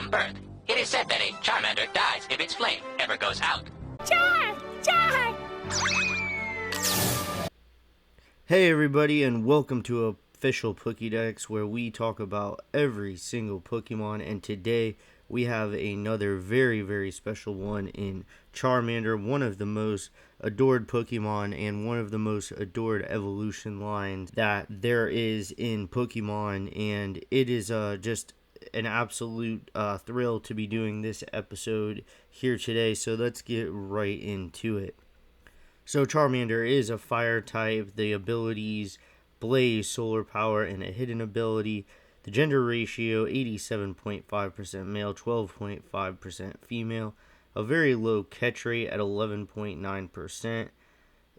from birth. It is said that a Charmander dies if its flame ever goes out. Char! Char! Hey everybody, and welcome to Official Pokédex, where we talk about every single Pokemon, and today we have another very special one in Charmander, one of the most adored Pokemon and one of the most adored evolution lines that there is in Pokemon, and it is just an absolute thrill to be doing this episode here today, so let's get right into it. So Charmander is a fire type. The abilities Blaze, Solar Power, and a hidden ability. The gender ratio 87.5% male, 12.5% female. A very low catch rate at 11.9%.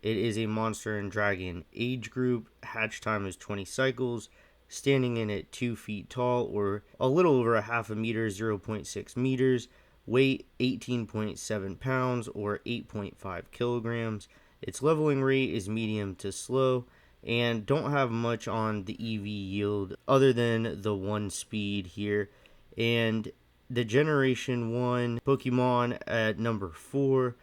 It is a monster and dragon age group. Hatch time is 20 cycles. Standing in at 2 feet tall, or a little over a half a meter, 0.6 meters. Weight 18.7 pounds or 8.5 kilograms. Its leveling rate is medium to slow, and don't have much on the EV yield other than the 1 speed here. And the Generation 1 Pokemon at number 4.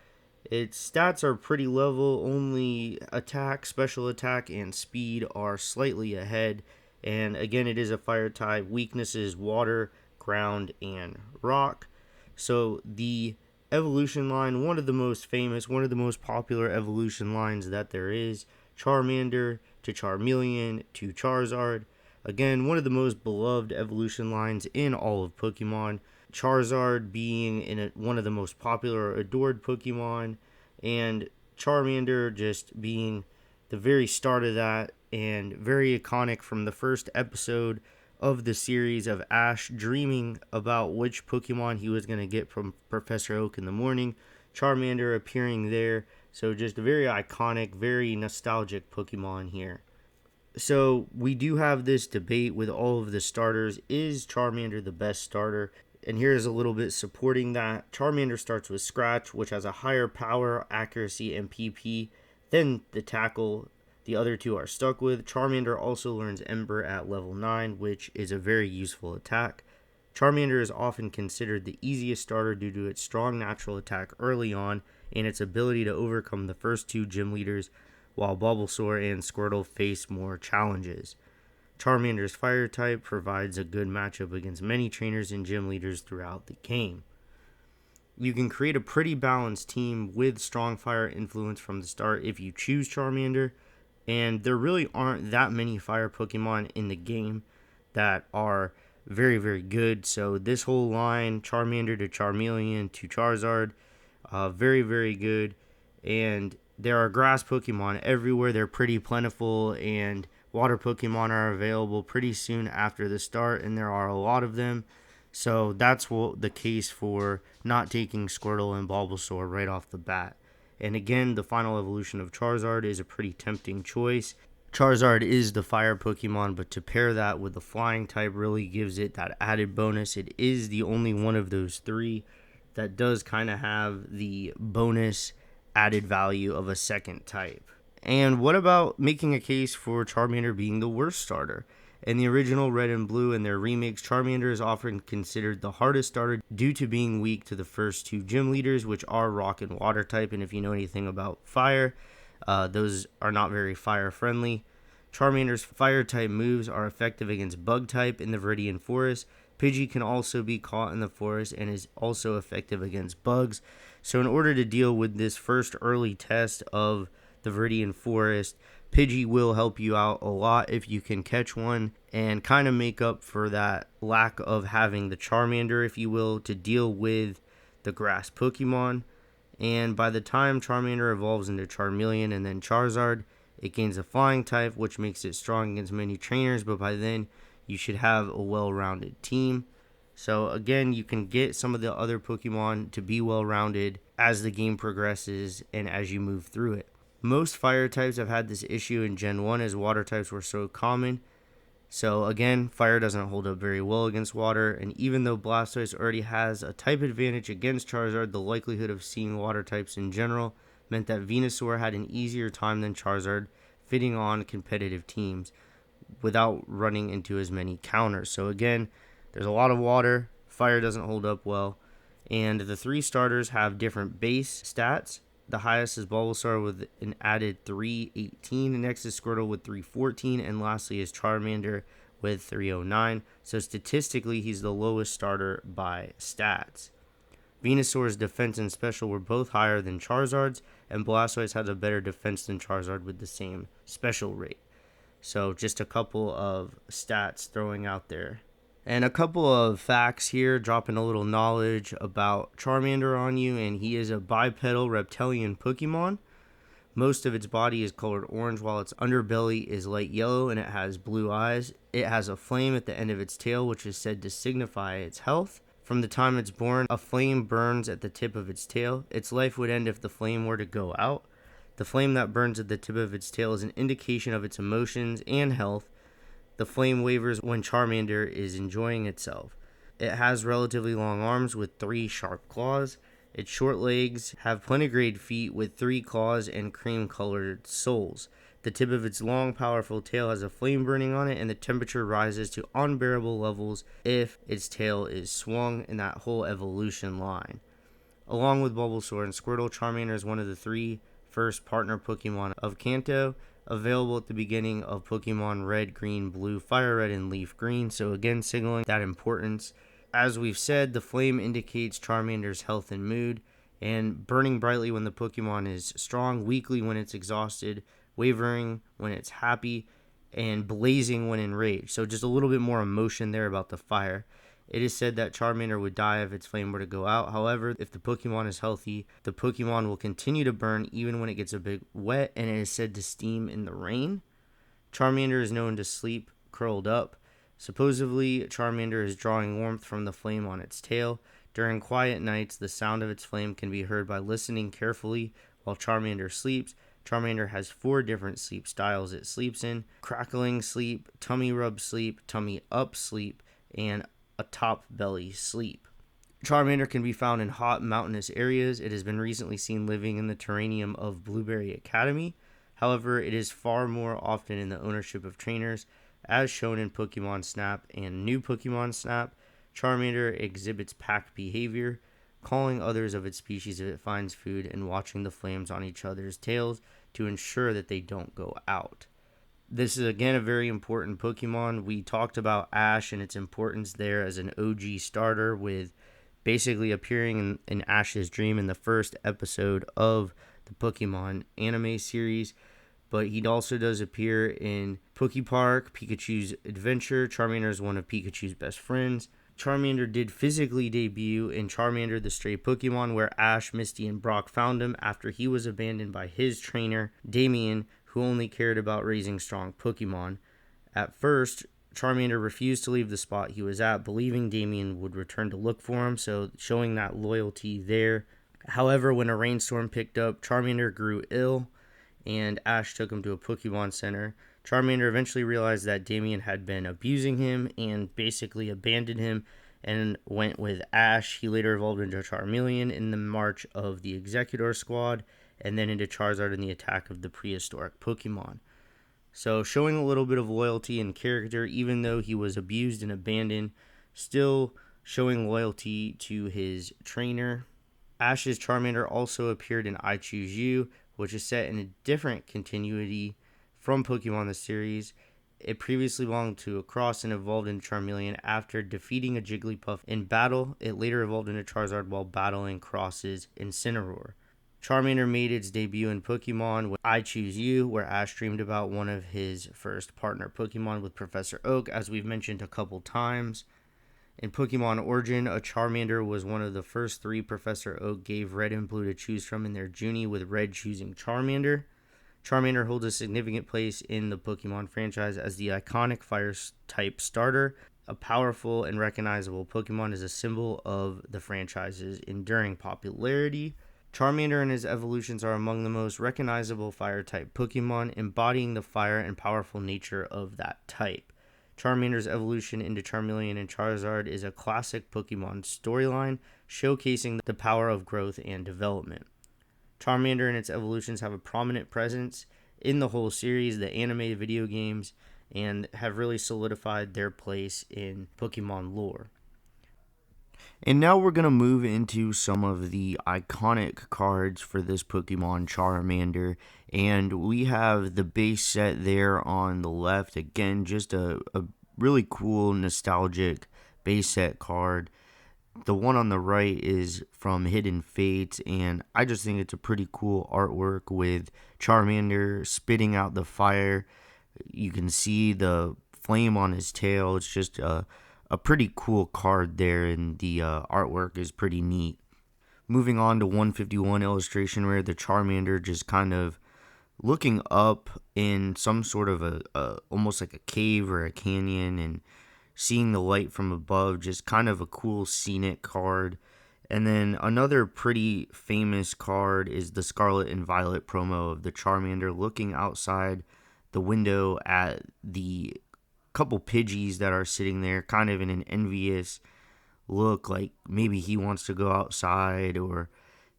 Its stats are pretty level, only attack, special attack, and speed are slightly ahead. And again, it is a fire type. Weaknesses water, ground, and rock. So the evolution line, one of the most famous, one of the most popular evolution lines that there is, Charmander to Charmeleon to Charizard. Again, one of the most beloved evolution lines in all of Pokemon. Charizard being one of the most popular, adored Pokemon, and Charmander just being the very start of that, and very iconic from the first episode of the series of Ash dreaming about which Pokemon he was going to get from Professor Oak in the morning. Charmander appearing there. So just a very iconic, very nostalgic Pokemon here. So we do have this debate with all of the starters. Is Charmander the best starter? And here's a little bit supporting that. Charmander starts with Scratch, which has a higher power, accuracy, and PP than the tackle the other two are stuck with. Charmander also learns Ember at level 9, which is a very useful attack. Charmander is often considered the easiest starter due to its strong natural attack early on and its ability to overcome the first 2 gym leaders, while Bulbasaur and Squirtle face more challenges. Charmander's fire type provides a good matchup against many trainers and gym leaders throughout the game. You can create a pretty balanced team with strong fire influence from the start if you choose Charmander. And there really aren't that many fire Pokemon in the game that are very good. So this whole line, Charmander to Charmeleon to Charizard, very good. And there are grass Pokemon everywhere. They're pretty plentiful, and water Pokemon are available pretty soon after the start, and there are a lot of them. So that's the case for not taking Squirtle and Bulbasaur right off the bat. And again, the final evolution of Charizard is a pretty tempting choice. Charizard is the fire Pokemon, but to pair that with the flying type really gives it that added bonus. It is the only one of those 3 that does kind of have the bonus added value of a second type. And what about making a case for Charmander being the worst starter? In the original Red and Blue and their remakes, Charmander is often considered the hardest starter due to being weak to the first 2 gym leaders, which are rock and water type. And if you know anything about fire, those are not very fire friendly. Charmander's fire type moves are effective against bug type in the Viridian Forest. Pidgey can also be caught in the forest and is also effective against bugs. So in order to deal with this first early test of the Viridian Forest, Pidgey will help you out a lot if you can catch one, and kind of make up for that lack of having the Charmander, if you will, to deal with the grass Pokemon. And by the time Charmander evolves into Charmeleon and then Charizard, it gains a flying type, which makes it strong against many trainers, but by then you should have a well-rounded team. So again, you can get some of the other Pokemon to be well-rounded as the game progresses and as you move through it. Most fire types have had this issue in Gen 1 as water types were so common. So again, fire doesn't hold up very well against water, and even though Blastoise already has a type advantage against Charizard, the likelihood of seeing water types in general meant that Venusaur had an easier time than Charizard fitting on competitive teams without running into as many counters. So again, there's a lot of water. Fire doesn't hold up well. And the 3 starters have different base stats. The highest is Bulbasaur with an added 318. Next is Squirtle with 314. And lastly is Charmander with 309. So statistically, he's the lowest starter by stats. Venusaur's defense and special were both higher than Charizard's, and Blastoise has a better defense than Charizard with the same special rate. So just a couple of stats throwing out there. And a couple of facts here, dropping a little knowledge about Charmander on you, and he is a bipedal reptilian Pokemon. Most of its body is colored orange, while its underbelly is light yellow, and it has blue eyes. It has a flame at the end of its tail, which is said to signify its health. From the time it's born, a flame burns at the tip of its tail. Its life would end if the flame were to go out. The flame that burns at the tip of its tail is an indication of its emotions and health. The flame wavers when Charmander is enjoying itself. It has relatively long arms with 3 sharp claws. Its short legs have plantigrade feet with 3 claws and cream-colored soles. The tip of its long, powerful tail has a flame burning on it, and the temperature rises to unbearable levels if its tail is swung in that whole evolution line. Along with Bulbasaur and Squirtle, Charmander is one of the 3 first partner Pokemon of Kanto, available at the beginning of Pokemon Red, Green, Blue, Fire Red, and Leaf Green, so again signaling that importance. As we've said, the flame indicates Charmander's health and mood, and burning brightly when the Pokemon is strong, weakly when it's exhausted, wavering when it's happy, and blazing when enraged. So just a little bit more emotion there about the fire. It is said that Charmander would die if its flame were to go out. However, if the Pokemon is healthy, the Pokemon will continue to burn even when it gets a bit wet, and it is said to steam in the rain. Charmander is known to sleep curled up. Supposedly, Charmander is drawing warmth from the flame on its tail. During quiet nights, the sound of its flame can be heard by listening carefully while Charmander sleeps. Charmander has 4 different sleep styles it sleeps in: crackling sleep, tummy rub sleep, tummy up sleep, and a top belly sleep. Charmander can be found in hot mountainous areas. It has been recently seen living in the terrarium of Blueberry Academy. However, it is far more often in the ownership of trainers, as shown in Pokemon Snap and New Pokemon Snap. Charmander exhibits pack behavior, calling others of its species if it finds food, and watching the flames on each other's tails to ensure that they don't go out. This is again a very important Pokemon. We talked about Ash and its importance there as an OG starter, with basically appearing in Ash's dream in the first episode of the Pokemon anime series. But he also does appear in Pokepark, Pikachu's Adventure. Charmander is one of Pikachu's best friends. Charmander did physically debut in Charmander the Stray Pokemon, where Ash, Misty, and Brock found him after he was abandoned by his trainer, Damien, who only cared about raising strong Pokemon. At first, Charmander refused to leave the spot he was at, believing Damien would return to look for him, so showing that loyalty there. However, when a rainstorm picked up, Charmander grew ill, and Ash took him to a Pokemon Center. Charmander eventually realized that Damien had been abusing him and basically abandoned him and went with Ash. He later evolved into Charmeleon in the march of the Executor Squad, and then into Charizard in the attack of the prehistoric Pokemon. So showing a little bit of loyalty and character, even though he was abused and abandoned, still showing loyalty to his trainer. Ash's Charmander also appeared in I Choose You, which is set in a different continuity from Pokemon the series. It previously belonged to a cross and evolved into Charmeleon after defeating a Jigglypuff in battle. It later evolved into Charizard while battling Cross's Incineroar. Charmander made its debut in Pokemon with I Choose You, where Ash dreamed about one of his first partner Pokemon with Professor Oak, as we've mentioned a couple times. In Pokemon Origin, a Charmander was one of the first 3 Professor Oak gave Red and Blue to choose from in their journey, with Red choosing Charmander. Charmander holds a significant place in the Pokemon franchise as the iconic Fire-type starter. A powerful and recognizable Pokemon is a symbol of the franchise's enduring popularity. Charmander and his evolutions are among the most recognizable Fire-type Pokemon, embodying the fire and powerful nature of that type. Charmander's evolution into Charmeleon and Charizard is a classic Pokemon storyline, showcasing the power of growth and development. Charmander and its evolutions have a prominent presence in the whole series, the anime, video games, and have really solidified their place in Pokemon lore. And now we're going to move into some of the iconic cards for this Pokemon Charmander. And we have the base set there on the left. Again, just a really cool, nostalgic base set card. The one on the right is from Hidden Fates, and I just think it's a pretty cool artwork with Charmander spitting out the fire. You can see the flame on his tail. It's just a pretty cool card there, and the artwork is pretty neat. Moving on to 151 illustration where the Charmander just kind of looking up in some sort of a almost like a cave or a canyon and seeing the light from above. Just kind of a cool scenic card. And then another pretty famous card is the Scarlet and Violet promo of the Charmander looking outside the window at the couple Pidgeys that are sitting there, kind of in an envious look, like maybe he wants to go outside. Or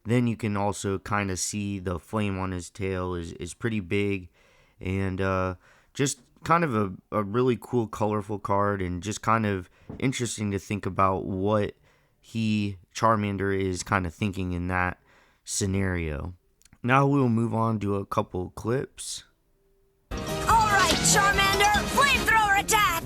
then you can also kind of see the flame on his tail is pretty big, and just kind of a really cool, colorful card, and just kind of interesting to think about what Charmander is kind of thinking in that scenario. Now we'll move on to a couple clips. All right, Charmander, flamethrower attack!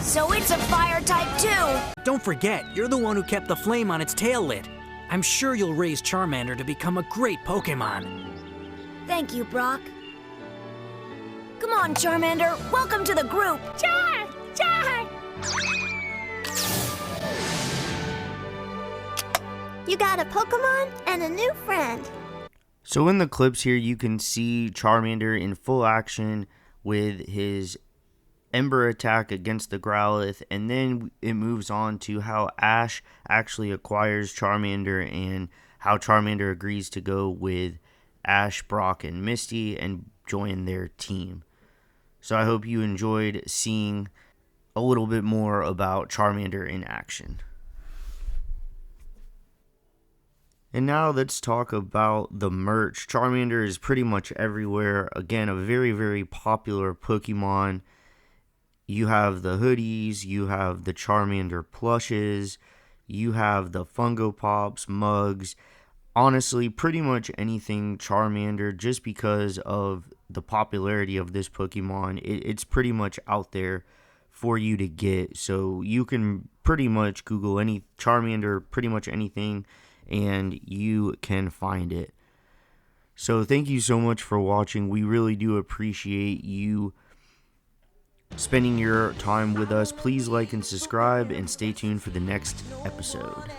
So it's a fire type too. Don't forget, you're the one who kept the flame on its tail lit. I'm sure you'll raise Charmander to become a great Pokemon. Thank you, Brock. Come on, Charmander, welcome to the group. Char! Char! You got a Pokemon and a new friend. So in the clips here, you can see Charmander in full action with his Ember attack against the Growlithe, and then it moves on to how Ash actually acquires Charmander and how Charmander agrees to go with Ash, Brock, and Misty and join their team. So I hope you enjoyed seeing a little bit more about Charmander in action. And now let's talk about the merch. Charmander is pretty much everywhere. Again, a very, very popular Pokemon. You have the hoodies, you have the Charmander plushes, you have the Fungo Pops, mugs. Honestly, pretty much anything Charmander, just because of the popularity of this Pokemon, it's pretty much out there for you to get. So you can pretty much Google any Charmander, pretty much anything, and you can find it. So thank you so much for watching. We really do appreciate you spending your time with us. Please like and subscribe, and stay tuned for the next episode.